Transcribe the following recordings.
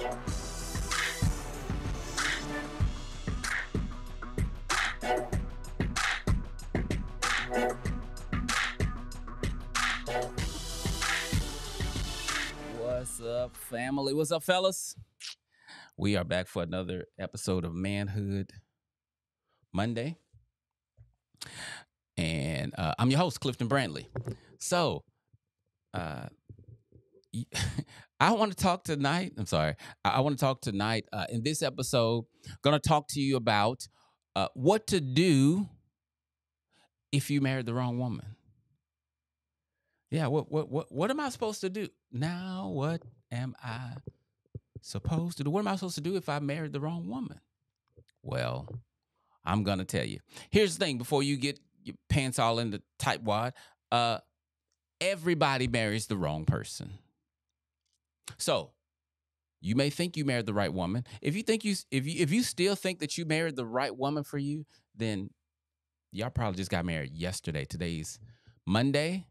What's up, family? What's up, fellas? We are back for another episode of Manhood Monday. And I'm your host, Clifton Brantley. So, uh, I want to talk tonight. I'm sorry. I want to talk tonight in this episode. Going to talk to you about what to do if you married the wrong woman. Yeah, what am I supposed to do? Now, what am I supposed to do? What am I supposed to do if I married the wrong woman? Well, I'm gonna tell you. Here's the thing: before you get your pants all in the tight wad, uh, everybody marries the wrong person. So you may think you married the right woman. If you still think that you married the right woman for you, then y'all probably just got married yesterday. Today's Monday.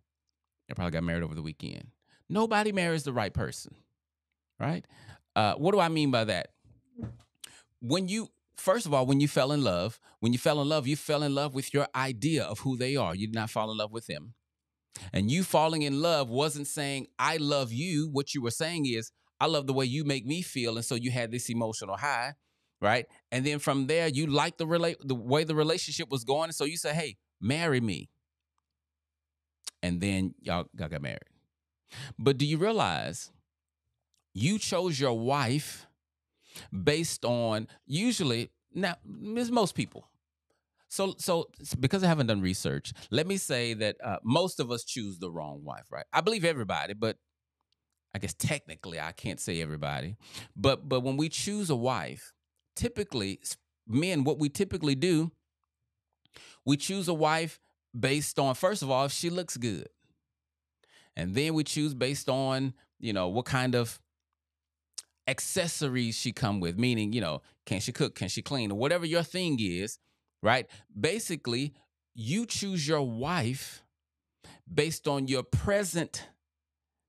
You probably got married over the weekend. Nobody marries the right person, right? What do I mean by that? When you First of all, when you fell in love, you fell in love with your idea of who they are. You did not fall in love with them. And you falling in love wasn't saying, I love you. What you were saying is, I love the way you make me feel. And so you had this emotional high, right? And then from there, you liked the way the relationship was going. And so you say, hey, marry me. And then y'all got married. But do you realize you chose your wife based on, usually, now, it's most people. So because I haven't done research, let me say that most of us choose the wrong wife, right? I believe everybody, but I guess technically I can't say everybody. But when we choose a wife, typically, men, what we typically do, we choose a wife based on, first of all, if she looks good. And then we choose based on, what kind of accessories she come with, meaning, can she cook, can she clean, or whatever your thing is, right? Basically, you choose your wife based on your present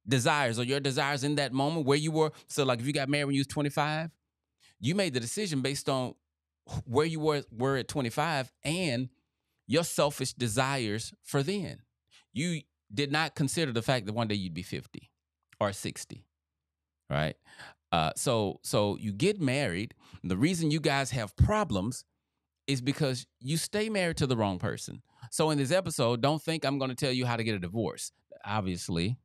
desires or your desires in that moment where you were. So like if you got married when you was 25, you made the decision based on where you were at 25 and your selfish desires for then. You did not consider the fact that one day you'd be 50 or 60, right? So you get married. The reason you guys have problems is because you stay married to the wrong person. So in this episode, don't think I'm going to tell you how to get a divorce. Obviously,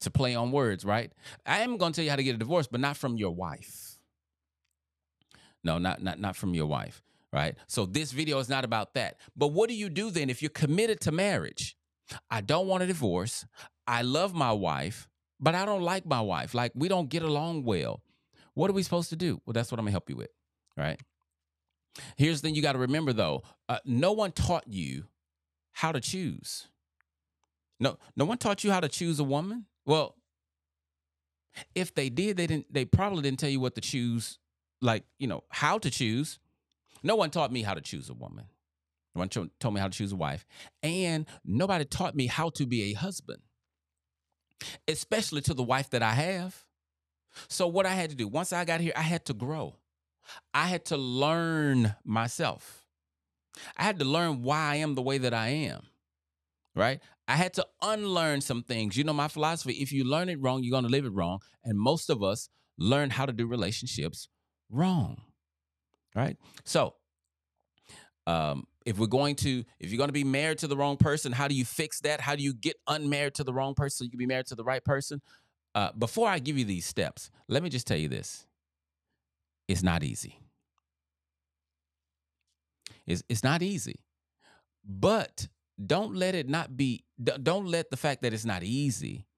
to play on words, right? I am going to tell you how to get a divorce, but not from your wife. No, not from your wife, right? So this video is not about that. But what do you do then if you're committed to marriage? I don't want a divorce. I love my wife, but I don't like my wife. Like, we don't get along well. What are we supposed to do? Well, that's what I'm going to help you with, right? Here's the thing you got to remember, though. No one taught you how to choose. No one taught you how to choose a woman. Well, if they did, they probably didn't tell you what to choose, like, how to choose. No one taught me how to choose a woman. No one told me how to choose a wife. And nobody taught me how to be a husband, especially to the wife that I have. So what I had to do, once I got here, I had to grow. I had to learn myself. I had to learn why I am the way that I am, right? I had to unlearn some things. My philosophy, if you learn it wrong, you're going to live it wrong. And most of us learn how to do relationships wrong, right? So if you're going to be married to the wrong person, how do you fix that? How do you get unmarried to the wrong person so you can be married to the right person? Before I give you these steps, let me just tell you this. It's not easy. It's not easy. But don't let the fact that it's not easy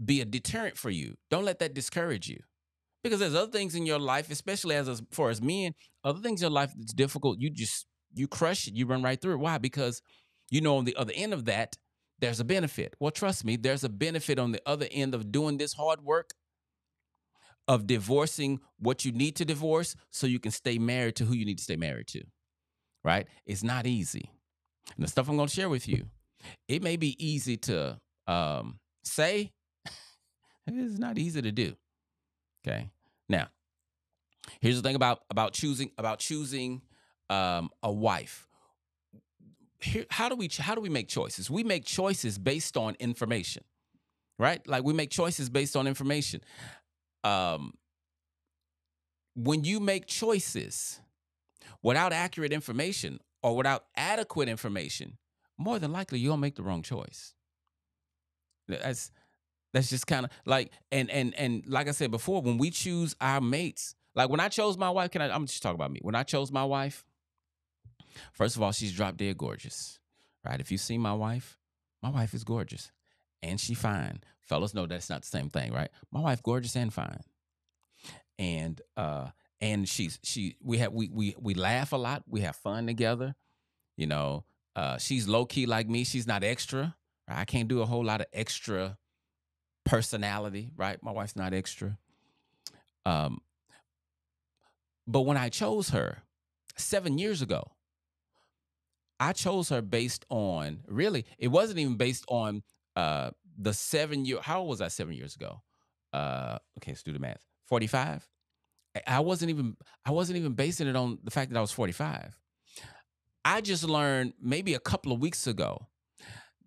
be a deterrent for you. Don't let that discourage you. Because there's other things in your life, especially as far as men, other things in your life that's difficult, you crush it, you run right through it. Why? Because on the other end of that, there's a benefit. Well, trust me, there's a benefit on the other end of doing this hard work, of divorcing what you need to divorce so you can stay married to who you need to stay married to, right? It's not easy. And the stuff I'm going to share with you, it may be easy to say, it's not easy to do, okay? Now, Here's the thing about choosing a wife. Here, how do we make choices? We make choices based on information, right? Like we make choices based on information. Um, when you make choices without accurate information or without adequate information, more than likely you'll make the wrong choice. That's that's just kind of like and like I said before, when we choose our mates, like when I chose my wife, I'm just talking about me. When I chose my wife, first of all, she's drop dead gorgeous. Right? If you see my wife is gorgeous. And she fine. Fellas know that's not the same thing, right? My wife gorgeous and fine. And she we laugh a lot. We have fun together. You know, she's low key like me. She's not extra. Right? I can't do a whole lot of extra personality, right? My wife's not extra. Um, but when I chose her 7 years ago, I chose her based on really, it wasn't even based on uh the 7 year. How old was I 7 years ago? Okay, let's do the math. 45. I wasn't even basing it on the fact that I was 45. I just learned maybe a couple of weeks ago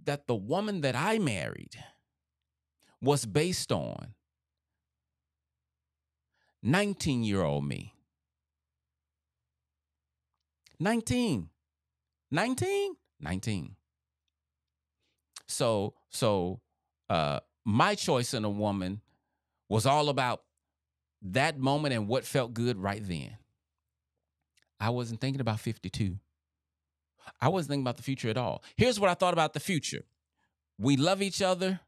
that the woman that I married was based on 19-year-old me. 19. 19? 19. My choice in a woman was all about that moment and what felt good right then. I wasn't thinking about 52. I wasn't thinking about the future at all. Here's what I thought about the future. We love each other.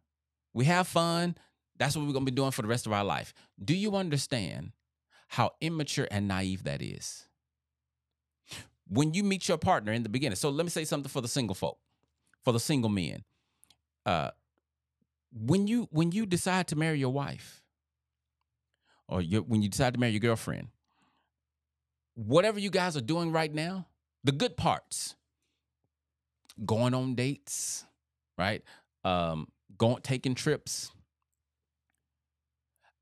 We have fun. That's what we're going to be doing for the rest of our life. Do you understand how immature and naive that is? When you meet your partner in the beginning. So let me say something for the single folk, for the single men. Uh, when you decide to marry your wife, or when you decide to marry your girlfriend, whatever you guys are doing right now, the good parts, going on dates, right? Taking trips.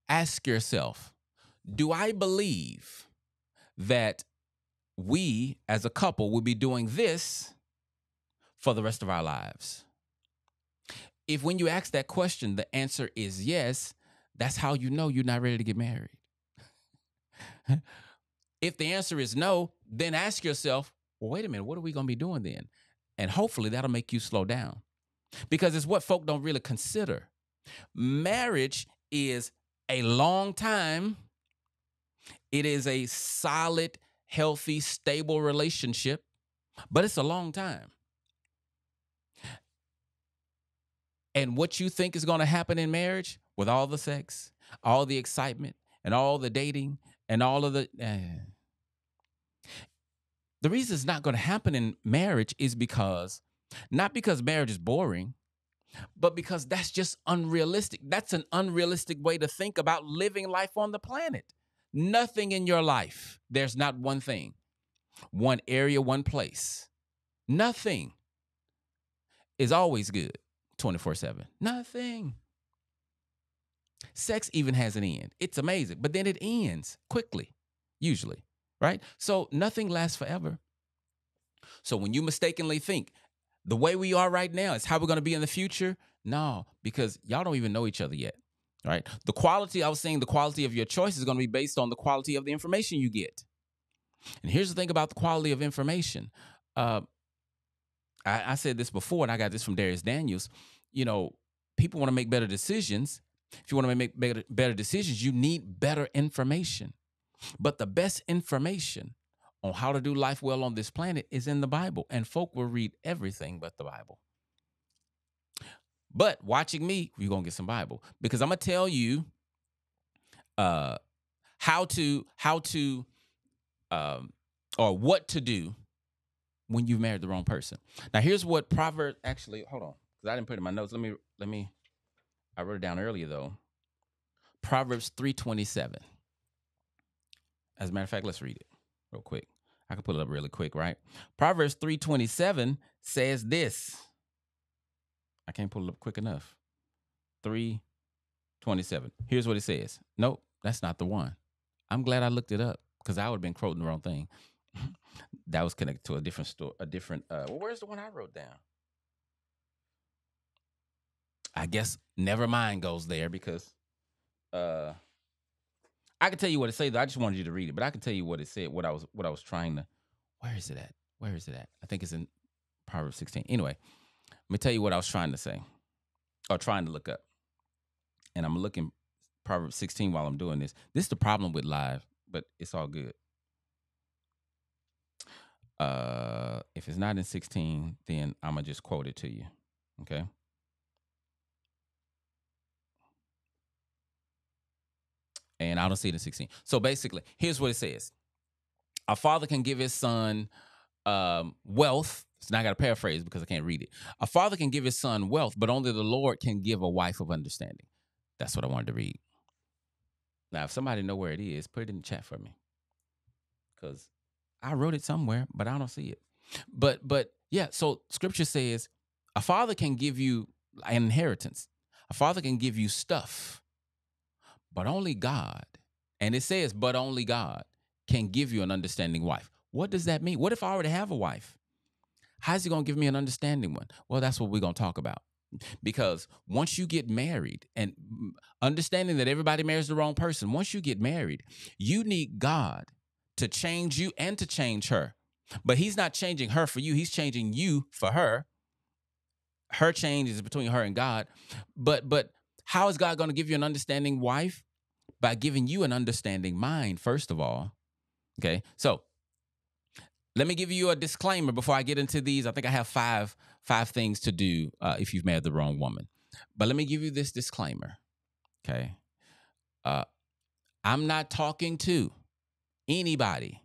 Ask yourself, do I believe that we as a couple will be doing this for the rest of our lives? If when you ask that question, the answer is yes, that's how you know you're not ready to get married. If the answer is no, then ask yourself, well, wait a minute, what are we going to be doing then? And hopefully that'll make you slow down, because it's what folk don't really consider. Marriage is a long time. It is a solid, healthy, stable relationship, but it's a long time. And what you think is going to happen in marriage, with all the sex, all the excitement, and all the dating, and all of the reason it's not going to happen in marriage is because, not because marriage is boring, but because that's just unrealistic. That's an unrealistic way to think about living life on the planet. Nothing in your life, there's not one thing, one area, one place. Nothing is always good 24/7. Nothing. Sex even has an end. It's amazing, but then it ends quickly, usually, right? So nothing lasts forever. So when you mistakenly think the way we are right now is how we're going to be in the future, no, because y'all don't even know each other yet, right? The quality, I was saying, the quality of your choice is going to be based on the quality of the information you get. And here's the thing about the quality of information. Uh, I said this before, and I got this from Darius Daniels. You know, people want to make better decisions. If you want to make better decisions, you need better information. But the best information on how to do life well on this planet is in the Bible. And folk will read everything but the Bible. But watching me, you're going to get some Bible. Because I'm going to tell you uh, how to or what to do when you've married the wrong person. Now, here's what Proverbs, actually, hold on, because I didn't put it in my notes. I wrote it down earlier, though. Proverbs 3:27. As a matter of fact, let's read it real quick. I can pull it up really quick, right? Proverbs 3:27 says this. I can't pull it up quick enough. 3:27. Here's what it says. Nope, that's not the one. I'm glad I looked it up. because I would have been quoting the wrong thing. That was connected to a different store, a different. Well, where's the one I wrote down? I guess never mind goes there because uh, I can tell you what it said. I just wanted you to read it, but I can tell you what it said. What I was trying to. Where is it at? Where is it at? I think it's in Proverbs 16. Anyway, let me tell you what I was trying to say or trying to look up, and I'm looking Proverbs 16 while I'm doing this. This is the problem with live, but it's all good. If it's not in 16, then I'm gonna just quote it to you. Okay. And I don't see it in 16. So basically, here's what it says: a father can give his son wealth. So now I got to paraphrase because I can't read it. A father can give his son wealth, but only the Lord can give a wife of understanding. That's what I wanted to read. Now, if somebody know where it is, put it in the chat for me, because I wrote it somewhere, but I don't see it. But yeah, so Scripture says a father can give you an inheritance. A father can give you stuff, but only God, and it says, but only God can give you an understanding wife. What does that mean? What if I already have a wife? How's he going to give me an understanding one? Well, that's what we're going to talk about. Because once you get married, and understanding that everybody marries the wrong person, once you get married, you need God to change you and to change her. But he's not changing her for you. He's changing you for her. Her change is between her and God. But how is God going to give you an understanding wife? By giving you an understanding mind, first of all. Okay. So let me give you a disclaimer before I get into these. I think I have five things to do if you've married the wrong woman. But let me give you this disclaimer. Okay. Uh, I'm not talking to anybody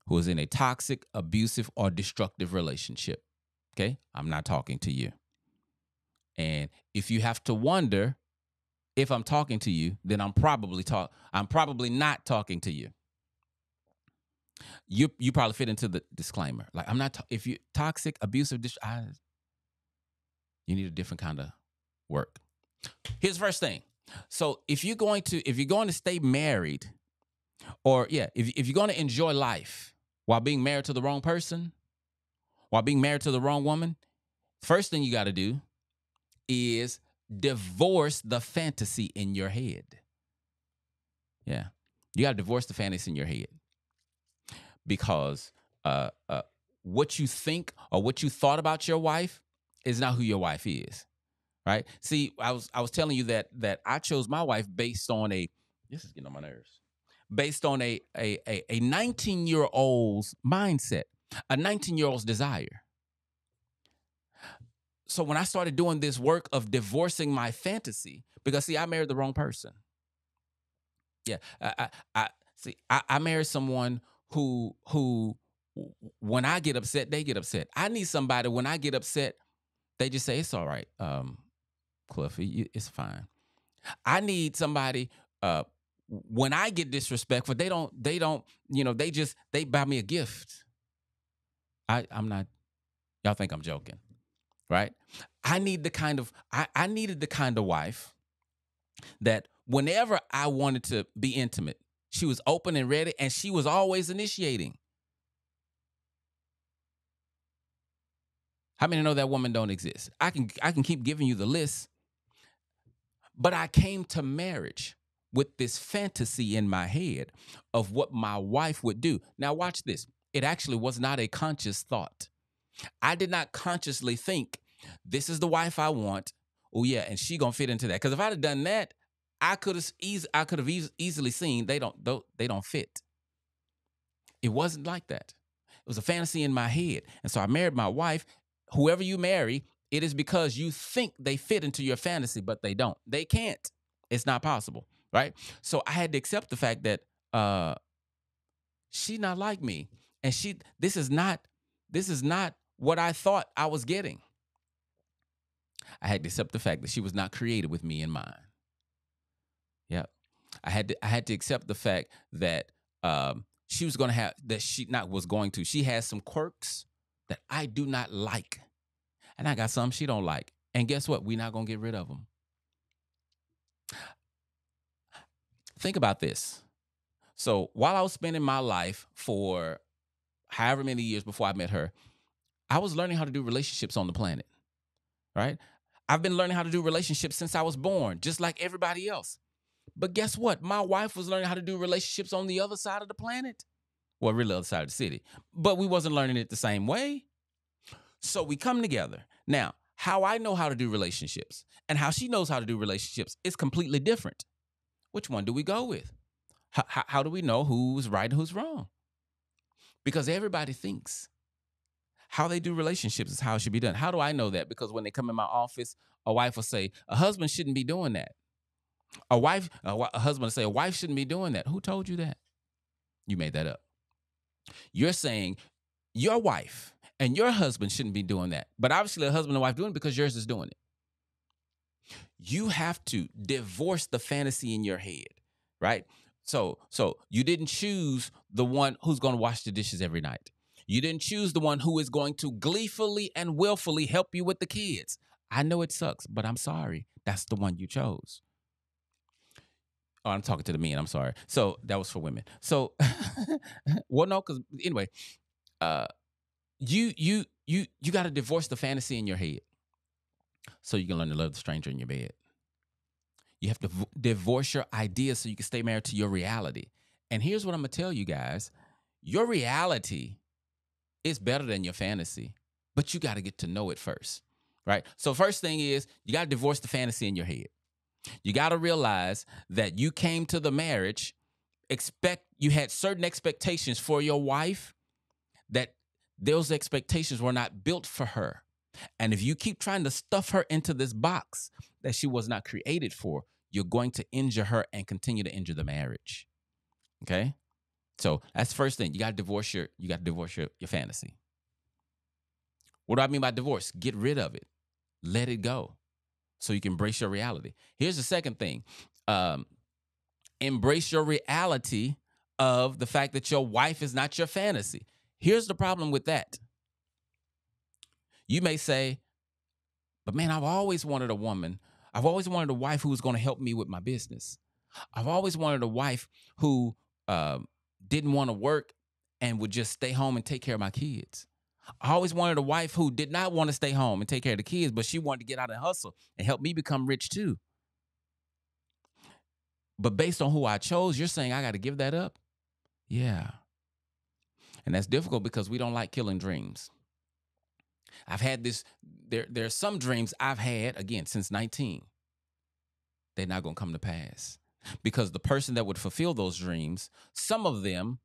who is in a toxic, abusive, or destructive relationship. Okay. I'm not talking to you. And if you have to wonder if I'm talking to you, then I'm probably not talking to you. You probably fit into the disclaimer. Like, I'm not if you toxic, abusive, you need a different kind of work. Here's the first thing. So if you're going to stay married, or if you're going to enjoy life while being married to the wrong person, while being married to the wrong woman, first thing you got to do is divorce the fantasy in your head. Yeah. You got to divorce the fantasy in your head, because what you think or what you thought about your wife is not who your wife is. Right? See, I was telling you that I chose my wife based on this is getting on my nerves. Based on a 19-year-old's mindset, a 19-year-old's desire. So when I started doing this work of divorcing my fantasy, because see, I married the wrong person. Yeah, I married someone who when I get upset, they get upset. I need somebody when I get upset, they just say it's all right, Cliffy, it's fine. I need somebody when I get disrespectful, they don't, they buy me a gift. I'm not, y'all think I'm joking, right? I needed the kind of wife that whenever I wanted to be intimate, she was open and ready, and she was always initiating. How many know that woman don't exist? I can keep giving you the list, but I came to marriage with this fantasy in my head of what my wife would do. Now watch this. It actually was not a conscious thought. I did not consciously think, this is the wife I want. Oh yeah, and she gonna fit into that. Because if I'd have done that, I could have easily seen they don't fit. It wasn't like that. It was a fantasy in my head. And so I married my wife. Whoever you marry, it is because you think they fit into your fantasy, but they don't. They can't. It's not possible, right? So I had to accept the fact that she's not like me, and this is not what I thought I was getting. I had to accept the fact that she was not created with me in mind. Yeah, I had to accept the fact that she was going to have she has some quirks that I do not like, and I got some she don't like. And guess what? We're not going to get rid of them. Think about this. So while I was spending my life for however many years before I met her, I was learning how to do relationships on the planet, right? I've been learning how to do relationships since I was born, just like everybody else. But guess what? My wife was learning how to do relationships on the other side of the planet. Well, really, other side of the city. But we wasn't learning it the same way. So we come together. Now, how I know how to do relationships and how she knows how to do relationships is completely different. Which one do we go with? How do we know who's right and who's wrong? Because everybody thinks how they do relationships is how it should be done. How do I know that? Because when they come in my office, a wife will say, a husband shouldn't be doing that. A husband will say, a wife shouldn't be doing that. Who told you that? You made that up. You're saying your wife and your husband shouldn't be doing that. But obviously, a husband and wife doing it because yours is doing it. You have to divorce the fantasy in your head, right? So you didn't choose the one who's going to wash the dishes every night. You didn't choose the one who is going to gleefully and willfully help you with the kids. I know it sucks, but I'm sorry. That's the one you chose. Oh, I'm talking to the men. I'm sorry. So that was for women. So, well, no, because anyway, you got to divorce the fantasy in your head, so you can learn to love the stranger in your bed. You have to divorce your ideas so you can stay married to your reality. And here's what I'm gonna tell you guys: your reality is better than your fantasy, but you got to get to know it first, right? So first thing is you got to divorce the fantasy in your head. You got to realize that you came to the marriage, you had certain expectations for your wife, that those expectations were not built for her. And if you keep trying to stuff her into this box that she was not created for, you're going to injure her and continue to injure the marriage. Okay? So that's the first thing. You got to divorce your fantasy. What do I mean by divorce? Get rid of it. Let it go so you can embrace your reality. Here's the second thing. Embrace your reality of the fact that your wife is not your fantasy. Here's the problem with that. You may say, but man, I've always wanted a woman. I've always wanted a wife who was going to help me with my business. I've always wanted a wife who didn't want to work and would just stay home and take care of my kids. I always wanted a wife who did not want to stay home and take care of the kids, but she wanted to get out and hustle and help me become rich too. But based on who I chose, you're saying I got to give that up? Yeah. And that's difficult because we don't like killing dreams. I've had this, there are some dreams I've had, again, since 19. They're not going to come to pass. Because the person that would fulfill those dreams, some of them,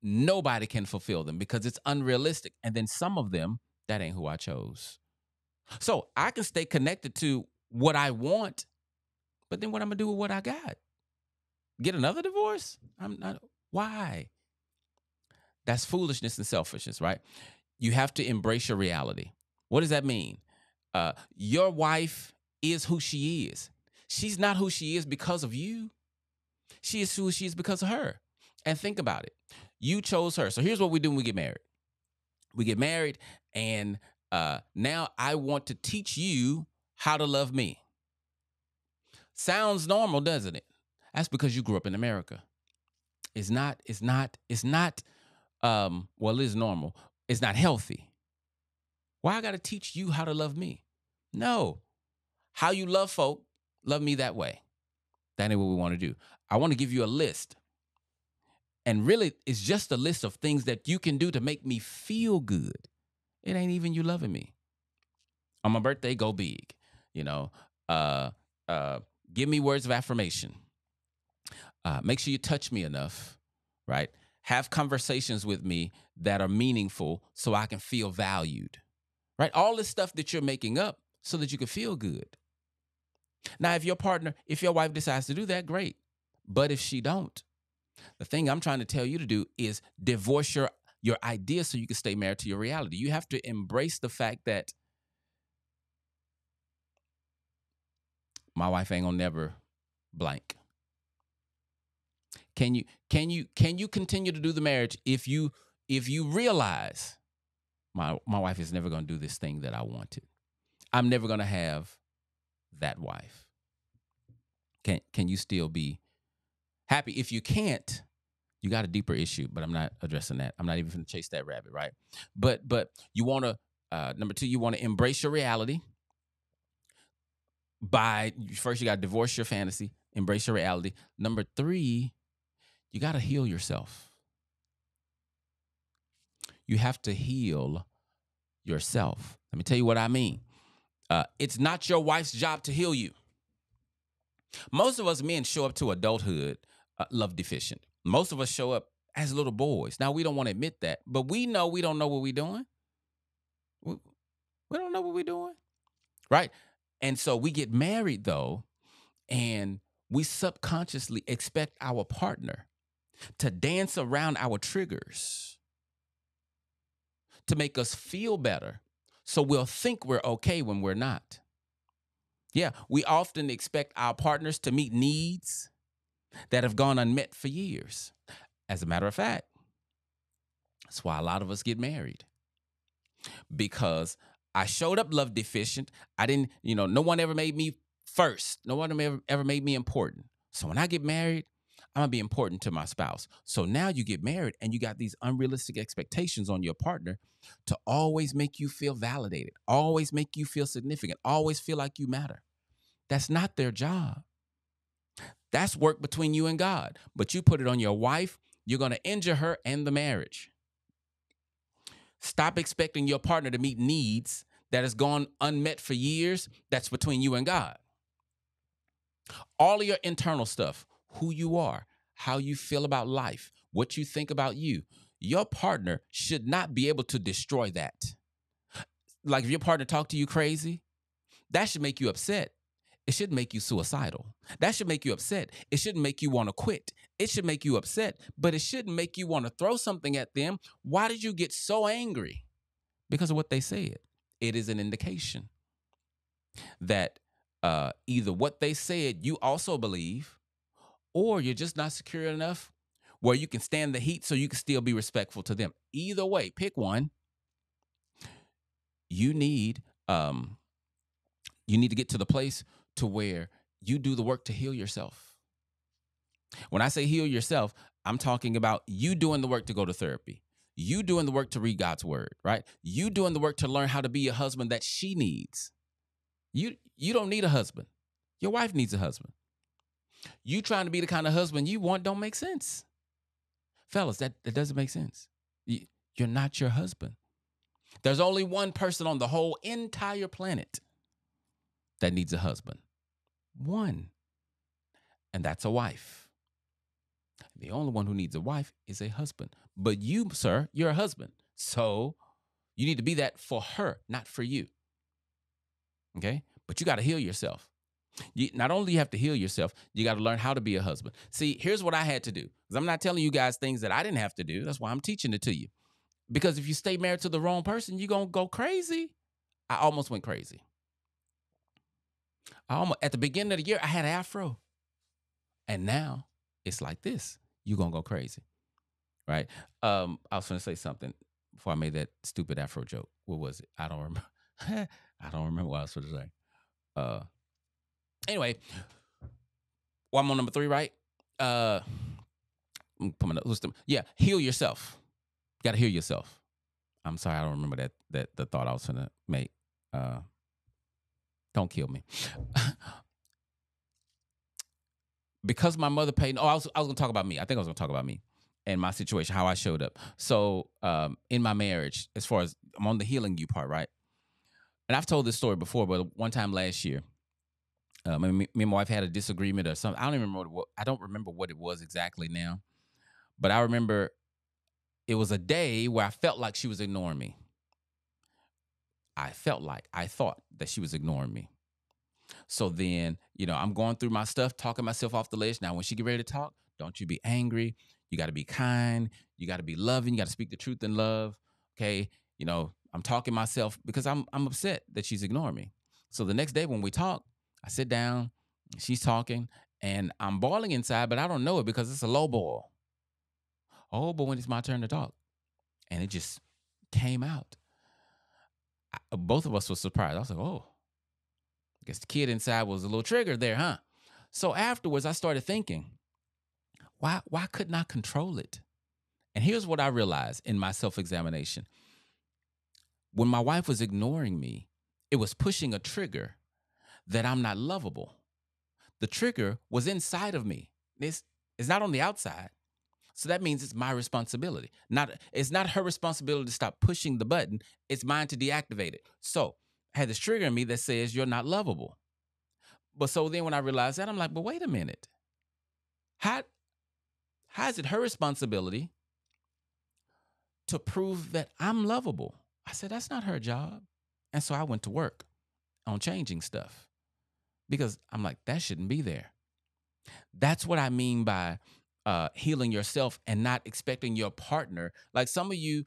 nobody can fulfill them because it's unrealistic. And then some of them, that ain't who I chose. So I can stay connected to what I want, but then what I'm going to do with what I got? Get another divorce? I'm not. Why? That's foolishness and selfishness, right? You have to embrace your reality. What does that mean? Your wife is who she is. She's not who she is because of you. She is who she is because of her. And think about it. You chose her. So here's what we do when we get married. We get married, and now I want to teach you how to love me. Sounds normal, doesn't it? That's because you grew up in America. It's not, well, it is normal. It's not healthy. Why I got to teach you how to love me? No. How you love folk, love me that way. That ain't what we want to do. I want to give you a list. And really, it's just a list of things that you can do to make me feel good. It ain't even you loving me. On my birthday, go big. Give me words of affirmation. Make sure you touch me enough, right? Have conversations with me that are meaningful so I can feel valued, right? All this stuff that you're making up so that you can feel good. Now, if your wife decides to do that, great. But if she don't, the thing I'm trying to tell you to do is divorce your ideas so you can stay married to your reality. You have to embrace the fact that my wife ain't gonna never blank. Can you continue to do the marriage if you realize my wife is never gonna do this thing that I wanted? I'm never gonna have that wife. Can you still be happy? If you can't, You got a deeper issue, but I'm not addressing that. I'm not even going to chase that rabbit, right? But you want to number two, you want to embrace your reality by first you got to divorce your fantasy, embrace your reality. Number three, you got to heal yourself. You have to heal yourself. Let me tell you what I mean. It's not your wife's job to heal you. Most of us men show up to adulthood love deficient. Most of us show up as little boys. Now, we don't want to admit that, but we know we don't know what we're doing. We, we don't know what we're doing, right? And so we get married, though, and we subconsciously expect our partner to dance around our triggers to make us feel better. So we'll think we're okay when we're not. Yeah, we often expect our partners to meet needs that have gone unmet for years. As a matter of fact, that's why a lot of us get married. Because I showed up love deficient. I didn't, no one ever made me first. No one ever made me important. So when I get married, I'm going to be important to my spouse. So now you get married and you got these unrealistic expectations on your partner to always make you feel validated, always make you feel significant, always feel like you matter. That's not their job. That's work between you and God. But you put it on your wife, you're going to injure her and the marriage. Stop expecting your partner to meet needs that has gone unmet for years. That's between you and God. All of your internal stuff, who you are, how you feel about life, what you think about you, your partner should not be able to destroy that. Like if your partner talk to you crazy, that should make you upset. It shouldn't make you suicidal. That should make you upset. It shouldn't make you want to quit. It should make you upset, but it shouldn't make you want to throw something at them. Why did you get so angry? Because of what they said. It is an indication that either what they said you also believe, or you're just not secure enough where you can stand the heat so you can still be respectful to them. Either way, pick one. You need to get to the place to where you do the work to heal yourself. When I say heal yourself, I'm talking about you doing the work to go to therapy. You doing the work to read God's word, right? You doing the work to learn how to be a husband that she needs. You don't need a husband. Your wife needs a husband. You trying to be the kind of husband you want don't make sense. Fellas, that doesn't make sense. You're not your husband. There's only one person on the whole entire planet that needs a husband. One. And that's a wife. The only one who needs a wife is a husband. But you, sir, you're a husband. So you need to be that for her, not for you. Okay? But you got to heal yourself. Not only do you have to heal yourself, you got to learn how to be a husband. See, here's what I had to do. Because I'm not telling you guys things that I didn't have to do. That's why I'm teaching it to you. Because if you stay married to the wrong person, you're going to go crazy. I almost went crazy. At the beginning of the year, I had an afro. And now it's like this. You're going to go crazy. Right? I was going to say something before I made that stupid afro joke. What was it? I don't remember. I don't remember what I was going to say. Anyway, I'm on number 3, right? Yeah, heal yourself. You got to heal yourself. I'm sorry, I don't remember that the thought I was going to make. Don't kill me. Because my mother paid. I was going to talk about me. I think I was going to talk about me and my situation, how I showed up. So in my marriage, as far as I'm on the healing you part, right? And I've told this story before, but one time last year, me and my wife had a disagreement or something. I don't remember what it was exactly now, but I remember it was a day where I felt like she was ignoring me. I thought that she was ignoring me. So then, I'm going through my stuff, talking myself off the ledge. Now, when she get ready to talk, don't you be angry. You got to be kind. You got to be loving. You got to speak the truth in love. Okay. I'm talking myself because I'm upset that she's ignoring me. So the next day when we talk, I sit down, she's talking, and I'm boiling inside, but I don't know it because it's a low boil. Oh, but when it's my turn to talk, and it just came out. Both of us were surprised. I was like, oh, I guess the kid inside was a little triggered there, huh? So afterwards, I started thinking, Why couldn't I control it? And here's what I realized in my self-examination. When my wife was ignoring me, it was pushing a trigger that I'm not lovable. The trigger was inside of me. It's not on the outside. So that means it's my responsibility. It's not her responsibility to stop pushing the button. It's mine to deactivate it. So I had this trigger in me that says you're not lovable. But so then when I realized that, I'm like, but wait a minute. How is it her responsibility to prove that I'm lovable? I said, that's not her job. And so I went to work on changing stuff because I'm like, that shouldn't be there. That's what I mean by healing yourself and not expecting your partner. Like some of you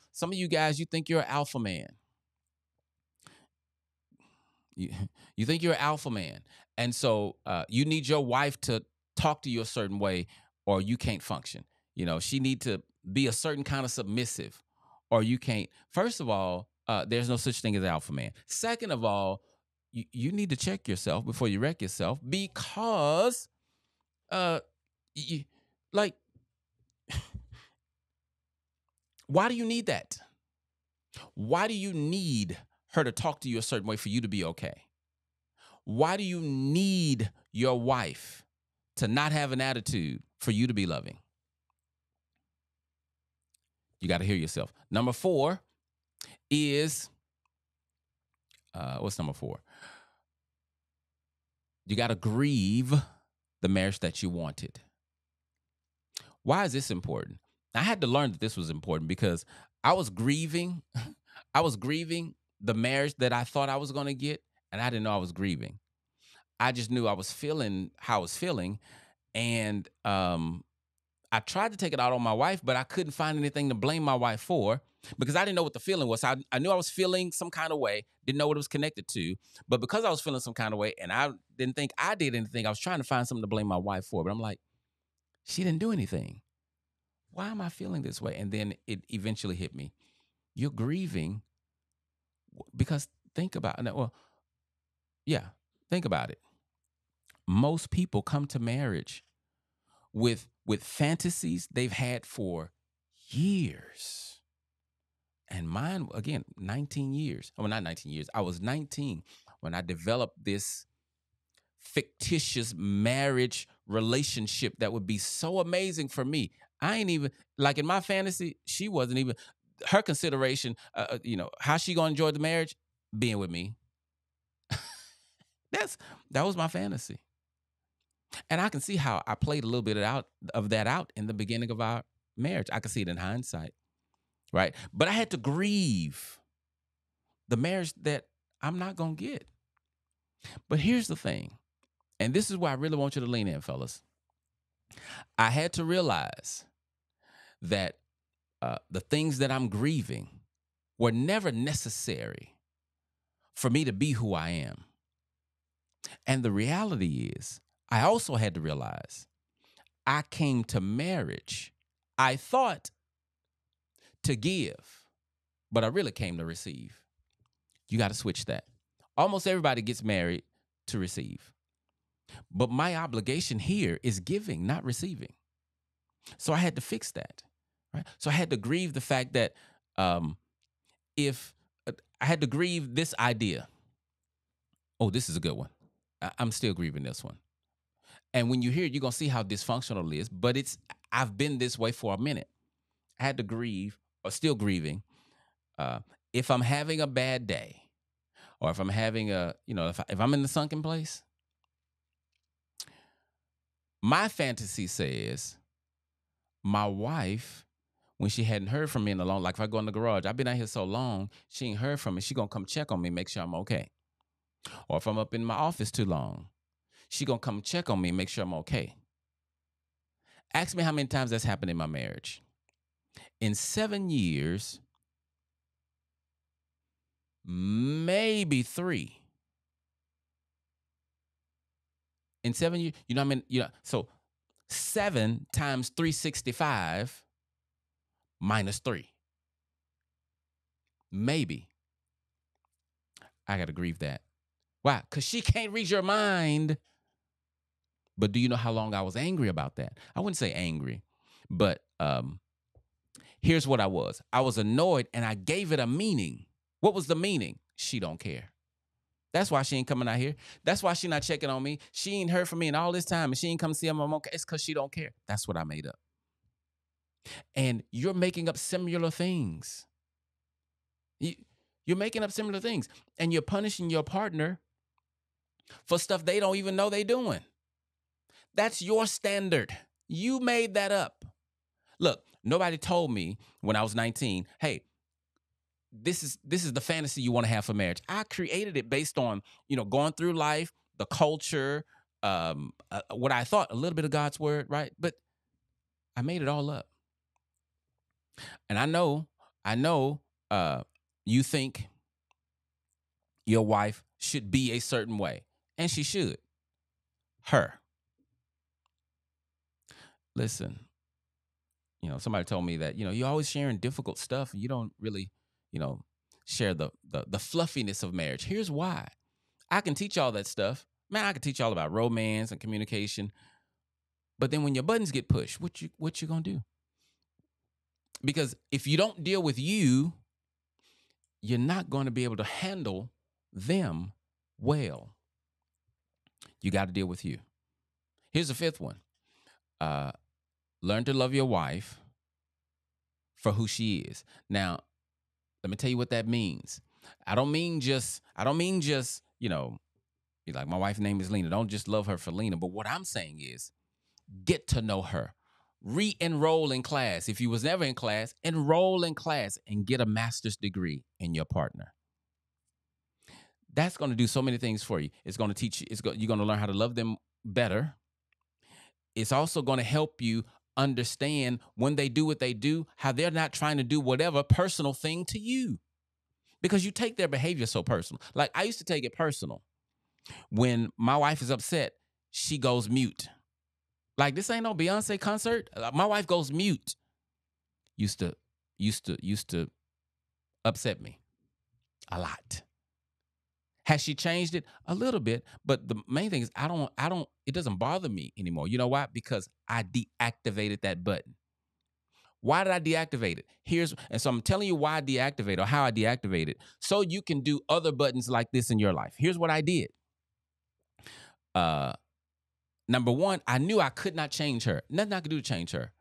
guys, you think you're an alpha man. You, you think you're an alpha man. And so you need your wife to talk to you a certain way or you can't function. She need to be a certain kind of submissive or you can't. First of all, there's no such thing as alpha man. Second of all, you need to check yourself before you wreck yourself because you, like, why do you need that? Why do you need her to talk to you a certain way for you to be okay? Why do you need your wife to not have an attitude for you to be loving? You got to hear yourself. Number 4 is, what's number 4? You got to grieve the marriage that you wanted. Why is this important? I had to learn that this was important because I was grieving. I was grieving the marriage that I thought I was going to get, and I didn't know I was grieving. I just knew I was feeling how I was feeling, and I tried to take it out on my wife, but I couldn't find anything to blame my wife for because I didn't know what the feeling was. I knew I was feeling some kind of way, didn't know what it was connected to, but because I was feeling some kind of way and I didn't think I did anything, I was trying to find something to blame my wife for, but I'm like, she didn't do anything. Why am I feeling this way? And then it eventually hit me. You're grieving because think about it. Well, yeah, think about it. Most people come to marriage with fantasies they've had for years. And mine, again, 19 years. Well, not 19 years. I was 19 when I developed this fictitious marriage relationship that would be so amazing for me. I ain't even, like in my fantasy, she wasn't even, her consideration, how she gonna enjoy the marriage? Being with me. That was my fantasy. And I can see how I played a little bit of that out in the beginning of our marriage. I can see it in hindsight, right? But I had to grieve the marriage that I'm not going to get. But here's the thing, and this is where I really want you to lean in, fellas. I had to realize that the things that I'm grieving were never necessary for me to be who I am. And the reality is, I also had to realize I came to marriage, I thought, to give, but I really came to receive. You got to switch that. Almost everybody gets married to receive. But my obligation here is giving, not receiving. So I had to fix that. Right? So I had to grieve the fact that if I had to grieve this idea. Oh, this is a good one. I'm still grieving this one. And when you hear it, you're going to see how dysfunctional it is. But I've been this way for a minute. I had to grieve, or still grieving, if I'm having a bad day, or if I'm having if I'm in the sunken place, my fantasy says my wife, when she hadn't heard from me in a long, like if I go in the garage, I've been out here so long, she ain't heard from me. She gonna come check on me, make sure I'm okay. Or if I'm up in my office too long, she gonna come check on me, make sure I'm okay. Ask me how many times that's happened in my marriage. In 7 years, maybe 3. In 7 years, I mean? So 7 times 365 minus 3. Maybe. I got to grieve that. Why? Because she can't read your mind, But do you know how long I was angry about that? I wouldn't say angry, but here's what I was. I was annoyed and I gave it a meaning. What was the meaning? She don't care. That's why she ain't coming out here. That's why she not checking on me. She ain't heard from me in all this time and she ain't come see if I'm okay. It's because she don't care. That's what I made up. And you're making up similar things. You're making up similar things. And you're punishing your partner for stuff they don't even know they doing. That's your standard. You made that up. Look, nobody told me when I was 19, hey, this is the fantasy you want to have for marriage. I created it based on, going through life, the culture, what I thought, a little bit of God's word, right? But I made it all up. And I know, you think your wife should be a certain way, and she should. Her. Listen, somebody told me that, you're always sharing difficult stuff and you don't really, share the fluffiness of marriage. Here's why. I can teach all that stuff. Man, I can teach all about romance and communication. But then when your buttons get pushed, what you gonna do? Because if you don't deal with you, you're not going to be able to handle them well. You got to deal with you. Here's the fifth one. Learn to love your wife for who she is. Now, let me tell you what that means. I don't mean just, be like, my wife's name is Lena. Don't just love her for Lena. But what I'm saying is get to know her. Re-enroll in class. If you was never in class, enroll in class and get a master's degree in your partner. That's going to do so many things for you. It's going to teach you. You're going to learn how to love them better. It's also going to help you understand when they do what they do, how they're not trying to do whatever personal thing to you, because you take their behavior so personal. Like I used to take it personal. When my wife is upset, she goes mute. Like this ain't no Beyonce concert. My wife goes mute. Used to upset me a lot. Has she changed it? A little bit, but the main thing is it doesn't bother me anymore. You know why? Because I deactivated that button. Why did I deactivate it? So I'm telling you why I deactivated or how I deactivated so you can do other buttons like this in your life. Here's what I did. Number one, I knew I could not change her. Nothing I could do to change her,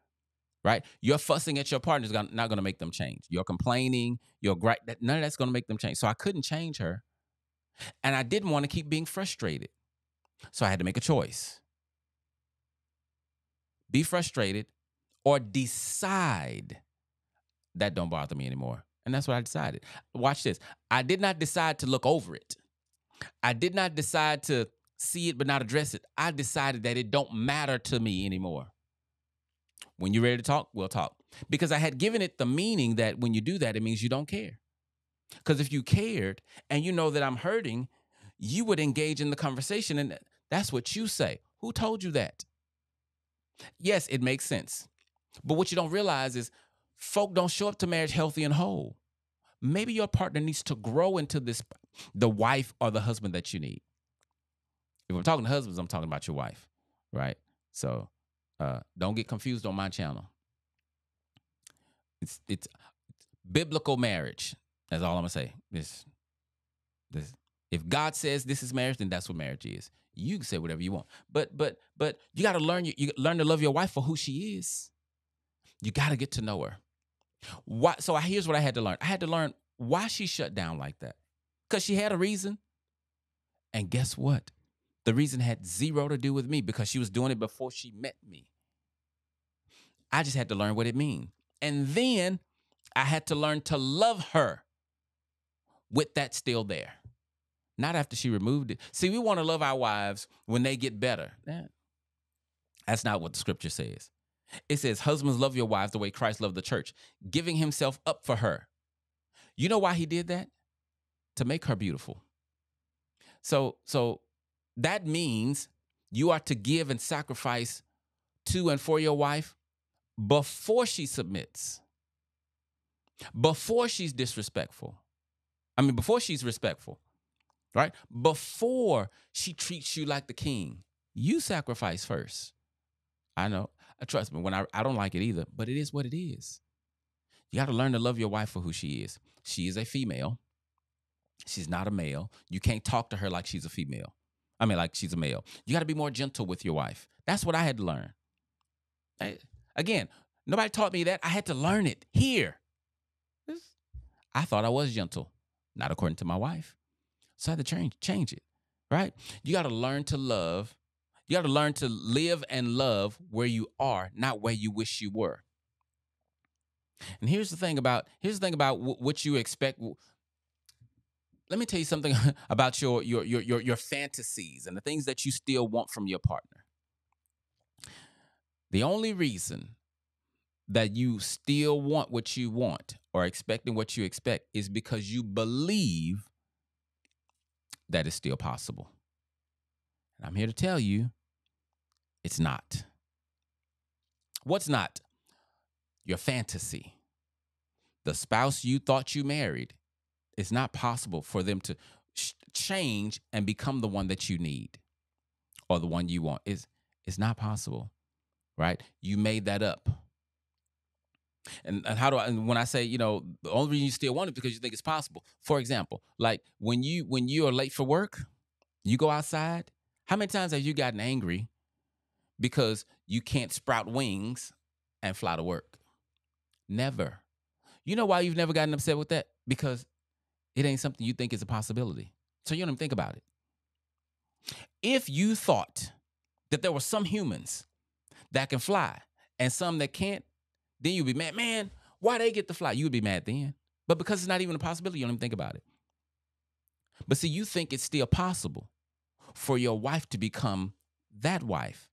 right? You're fussing at your partner is not going to make them change. You're complaining, none of that's going to make them change. So I couldn't change her. And I didn't want to keep being frustrated. So I had to make a choice. Be frustrated or decide that don't bother me anymore. And that's what I decided. Watch this. I did not decide to look over it. I did not decide to see it but not address it. I decided that it don't matter to me anymore. When you're ready to talk, we'll talk. Because I had given it the meaning that when you do that, it means you don't care. Because if you cared and you know that I'm hurting, you would engage in the conversation, and that's what you say. Who told you that? Yes, it makes sense. But what you don't realize is folk don't show up to marriage healthy and whole. Maybe your partner needs to grow into the wife or the husband that you need. If I'm talking to husbands, I'm talking about your wife, right? So don't get confused on my channel. It's biblical marriage. That's all I'm gonna say. This. If God says this is marriage, then that's what marriage is. You can say whatever you want, but you got to learn. You learn to love your wife for who she is. You got to get to know her. Why? So here's what I had to learn. I had to learn why she shut down like that, because she had a reason. And guess what? The reason had zero to do with me, because she was doing it before she met me. I just had to learn what it means, and then I had to learn to love her with that still there. Not after she removed it. See, we want to love our wives when they get better. That's not what the scripture says. It says, husbands, love your wives the way Christ loved the church, giving himself up for her. You know why he did that? To make her beautiful. So that means you are to give and sacrifice to and for your wife before she submits, before she's disrespectful. Before she's respectful. Right? Before she treats you like the king. You sacrifice first. I know. Trust me, when I don't like it either, but it is what it is. You got to learn to love your wife for who she is. She is a female. She's not a male. You can't talk to her like she's a female. I mean, like she's a male. You got to be more gentle with your wife. That's what I had to learn. Again, nobody taught me that. I had to learn it here. I thought I was gentle, not according to my wife. So I had to change it, right? You got to learn to love. You got to learn to live and love where you are, not where you wish you were. And here's the thing about what you expect. Let me tell you something about your fantasies and the things that you still want from your partner. The only reason that you still want what you want or expecting what you expect is because you believe that it's still possible. And I'm here to tell you, it's not. What's not? Your fantasy. The spouse you thought you married, it's not possible for them to change and become the one that you need or the one you want. It's not possible, right? You made that up. And and when I say, the only reason you still want it because you think it's possible. For example, like when you are late for work, you go outside. How many times have you gotten angry because you can't sprout wings and fly to work? Never. You know why you've never gotten upset with that? Because it ain't something you think is a possibility. So you don't even think about it. If you thought that there were some humans that can fly and some that can't, then you'd be mad. Man, why they get to fly? You would be mad then. But because it's not even a possibility, you don't even think about it. But see, you think it's still possible for your wife to become that wife.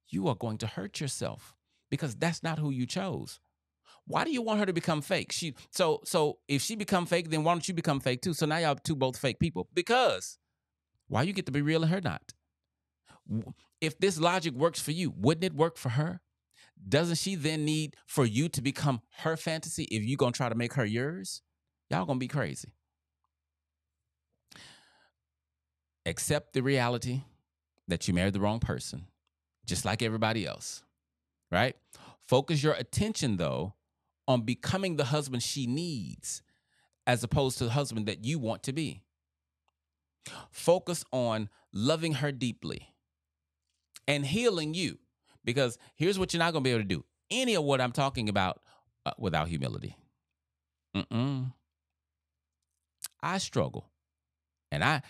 You are going to hurt yourself because that's not who you chose. Why do you want her to become fake? So if she become fake, then why don't you become fake too? So now y'all both fake people. Because why you get to be real and her not? If this logic works for you, wouldn't it work for her? Doesn't she then need for you to become her fantasy if you're going to try to make her yours? Y'all going to be crazy. Accept the reality that you married the wrong person, just like everybody else, right? Focus your attention, though, on becoming the husband she needs as opposed to the husband that you want to be. Focus on loving her deeply and healing you, because here's what you're not going to be able to do. Any of what I'm talking about without humility. I struggle. And I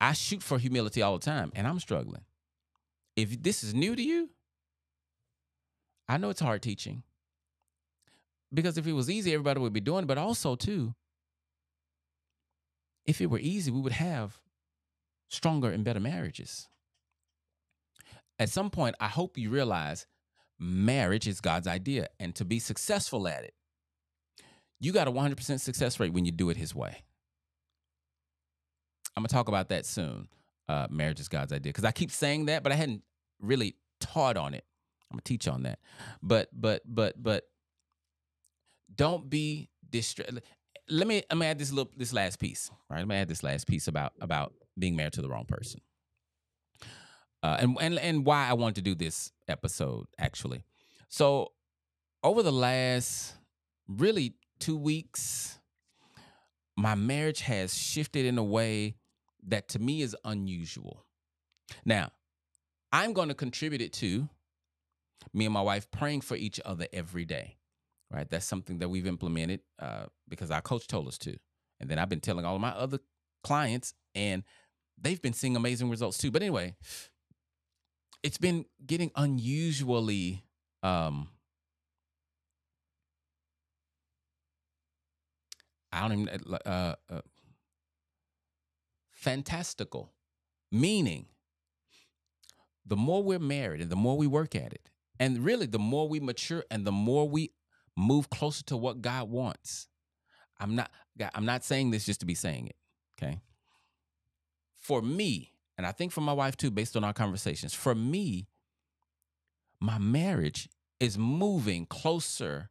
I shoot for humility all the time, and I'm struggling. If this is new to you, I know it's hard teaching. Because if it was easy, everybody would be doing it. But also, too, if it were easy, we would have stronger and better marriages. At some point, I hope you realize marriage is God's idea. And to be successful at it, you got a 100% success rate when you do it his way. I'm going to talk about that soon. Marriage is God's idea. Because I keep saying that, but I hadn't really taught on it. I'm going to teach on that. But don't be distracted. Let me add this last piece. Right? Let me add this last piece about being married to the wrong person. And why I wanted to do this episode, actually. So over the last really 2 weeks, my marriage has shifted in a way that to me is unusual. Now, I'm going to contribute it to me and my wife praying for each other every day, right? That's something that we've implemented because our coach told us to. And then I've been telling all of my other clients, and they've been seeing amazing results too. But anyway, it's been getting unusually fantastical, meaning the more we're married and the more we work at it, and really the more we mature and the more we move closer to what God wants. I'm not saying this just to be saying it, okay? For me, and I think for my wife too, based on our conversations, for me, my marriage is moving closer.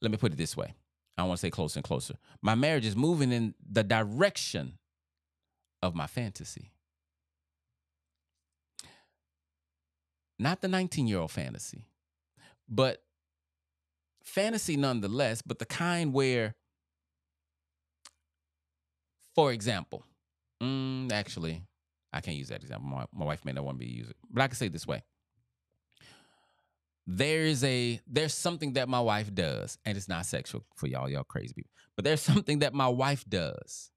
Let me put it this way. I don't want to say closer and closer. My marriage is moving in the direction of my fantasy. Not the 19-year-old fantasy, but fantasy nonetheless, but the kind where, for example, actually, I can't use that example. My wife may not want me to use it, but I can say it this way. There's something that my wife does, and it's not sexual for y'all crazy people, but there's something that my wife does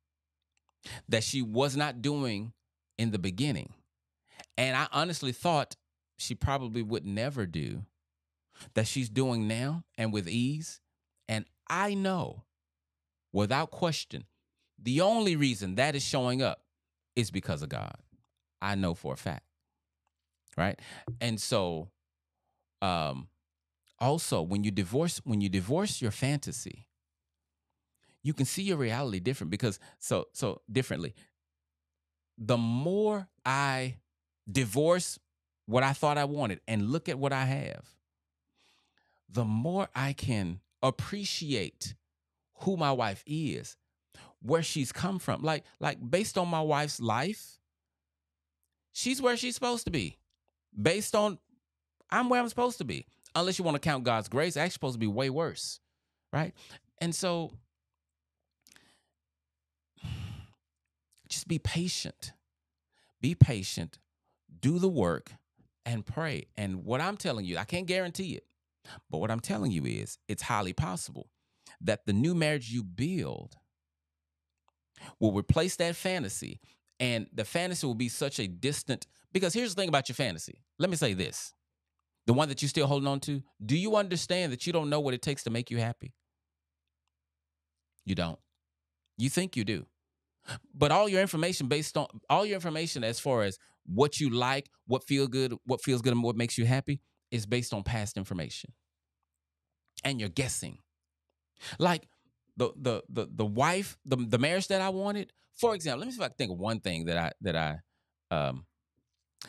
that she was not doing in the beginning. And I honestly thought she probably would never do, that she's doing now and with ease. And I know without question, the only reason that is showing up is because of God. I know for a fact. Right. And so, also when you divorce your fantasy, you can see your reality different because so differently. The more I divorce what I thought I wanted and look at what I have, the more I can appreciate who my wife is, where she's come from. Like based on my wife's life, she's where she's supposed to be. Based on I'm where I'm supposed to be. Unless you want to count God's grace, I'm actually supposed to be way worse, right? And so just be patient. Be patient, do the work, and pray. And what I'm telling you, I can't guarantee it, but what I'm telling you is it's highly possible that the new marriage you build will replace that fantasy. And the fantasy will be such a distant, because here's the thing about your fantasy. Let me say this. The one that you're still holding on to, do you understand that you don't know what it takes to make you happy? You don't. You think you do. But all your information as far as what you like, what feels good, and what makes you happy is based on past information. And you're guessing. Like the wife, the marriage that I wanted, for example, let me see if I can think of one thing that I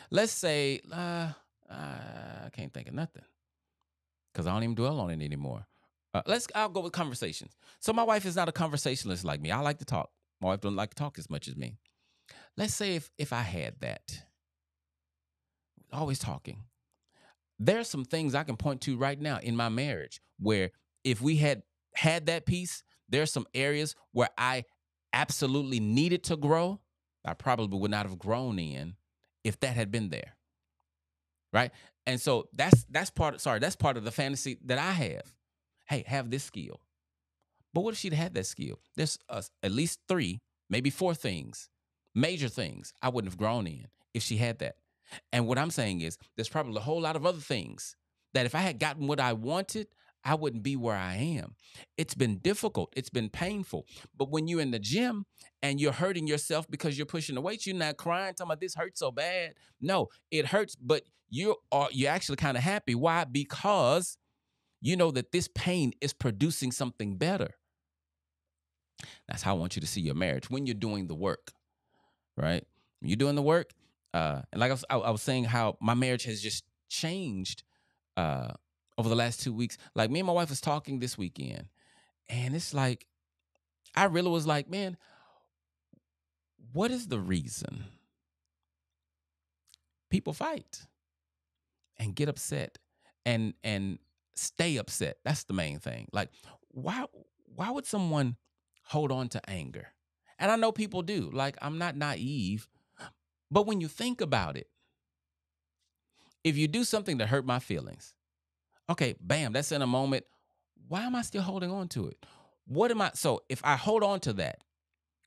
let's say I can't think of nothing because I don't even dwell on it anymore. I'll go with conversations. So my wife is not a conversationalist like me. I like to talk. My wife doesn't like to talk as much as me. Let's say if I had that, always talking, there are some things I can point to right now in my marriage where if we had that piece, there are some areas where I absolutely needed to grow. I probably would not have grown in if that had been there. Right. And so that's part of the fantasy that I have. Hey, have this skill. But what if she'd had that skill? There's at least 3, maybe 4 things, major things I wouldn't have grown in if she had that. And what I'm saying is there's probably a whole lot of other things that if I had gotten what I wanted, I wouldn't be where I am. It's been difficult. It's been painful. But when you're in the gym and you're hurting yourself because you're pushing the weights, you're not crying, talking about this hurts so bad. No, it hurts, but you're actually kind of happy. Why? Because you know that this pain is producing something better. That's how I want you to see your marriage when you're doing the work, right? When you're doing the work, and like I was saying, how my marriage has just changed over the last 2 weeks. Like me and my wife was talking this weekend, and it's like I really was like, man, what is the reason people fight and get upset and stay upset? That's the main thing. Like, why would someone hold on to anger? And I know people do. Like, I'm not naive, but when you think about it, if you do something to hurt my feelings, okay, bam, that's in a moment. Why am I still holding on to it? So if I hold on to that,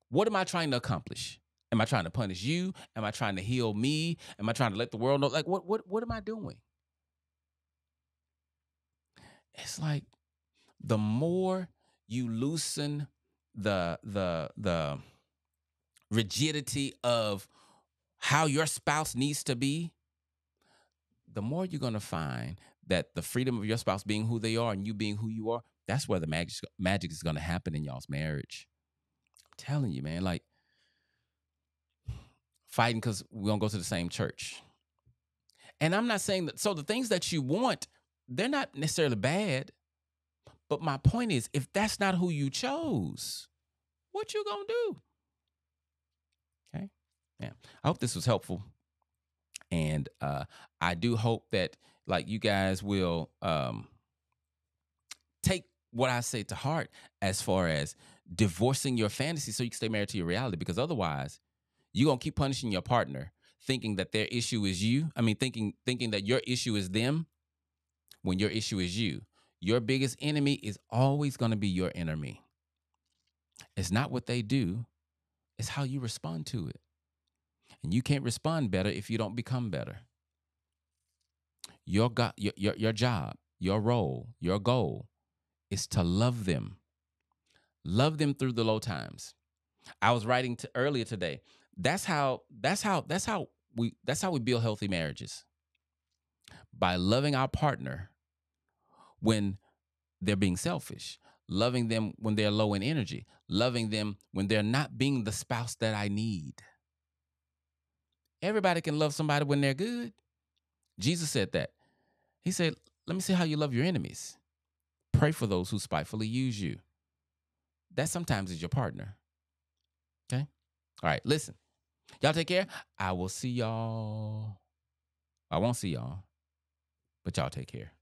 what am I trying to accomplish? Am I trying to punish you? Am I trying to heal me? Am I trying to let the world know? Like, what am I doing? It's like the more you loosen the rigidity of how your spouse needs to be, the more you're going to find that the freedom of your spouse being who they are and you being who you are, that's where the magic is going to happen in y'all's marriage. I'm telling you, man, like fighting because we don't go to the same church. And I'm not saying that. So the things that you want, they're not necessarily bad. But my point is, if that's not who you chose, what you going to do? Okay. Yeah. I hope this was helpful. And I do hope that like you guys will take what I say to heart as far as divorcing your fantasy so you can stay married to your reality. Because otherwise, you're gonna keep punishing your partner, thinking that their issue is you. I mean, thinking that your issue is them when your issue is you. Your biggest enemy is always gonna be your enemy. It's not what they do, it's how you respond to it. And you can't respond better if you don't become better. Your job, your role, your goal is to love them. Love them through the low times. I was writing earlier today. That's how we build healthy marriages. By loving our partner when they're being selfish, loving them when they're low in energy, loving them when they're not being the spouse that I need. Everybody can love somebody when they're good. Jesus said that. He said, "Let me see how you love your enemies. Pray for those who spitefully use you." That sometimes is your partner. Okay? All right, listen. Y'all take care. I will see y'all. I won't see y'all, but y'all take care.